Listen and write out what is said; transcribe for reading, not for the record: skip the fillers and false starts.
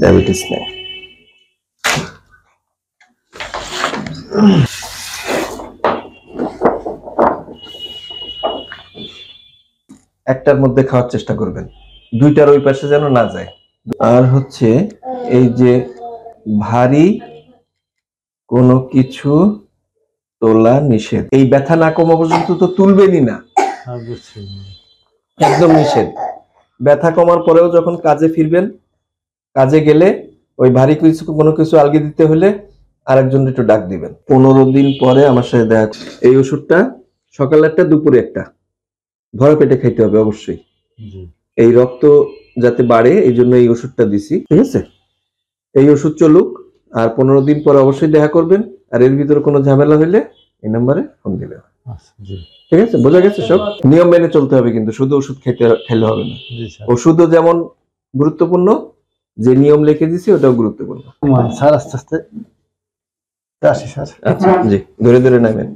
Diabetes নেই। একটার মধ্যে খাওয়ার চেষ্টা করবেন, দুইটার ওই পাশে যেন না যায়। আর হচ্ছে এই যে ভারী কোনো কিছু তোলা নিষেধ, এই ব্যথা না কমা পর্যন্ত তো তুলবেনই না, একদম নিষেধ। ব্যথা কমার পরেও যখন কাজে ফিরবেন, কাজে গেলে ওই ভারী কিছু কোনো কিছু আলগি দিতে হলে আরেকজন একটু ডাক দিবেন। 15 দিন পরে আমার সাথে দেখা। এই ওষুধটা সকালে একটা দুপুরে একটা ভরা পেটে খাইতে হবে অবশ্যই। এই রক্ত যাতে বাড়ে এই জন্য এই ওষুধটা দিছি, ঠিক আছে? এই ওষুধ চলুক, আর 15 দিন পরে অবশ্যই দেখা করবেন। আর এর ভিতরে কোনো ঝামেলা হইলে এই নম্বরে ফোন দিবেন। ঠিক আছে, বোঝা গেছে? সব নিয়ম মেনে চলতে হবে, কিন্তু শুধু ওষুধ খেলে হবে না। ওষুধও যেমন গুরুত্বপূর্ণ, যে নিয়ম লিখে দিছি ওটাও গুরুত্বপূর্ণ। স্যার আস্তে আস্তে আসি স্যার। আচ্ছা, জি, ধরে ধরে নামেন।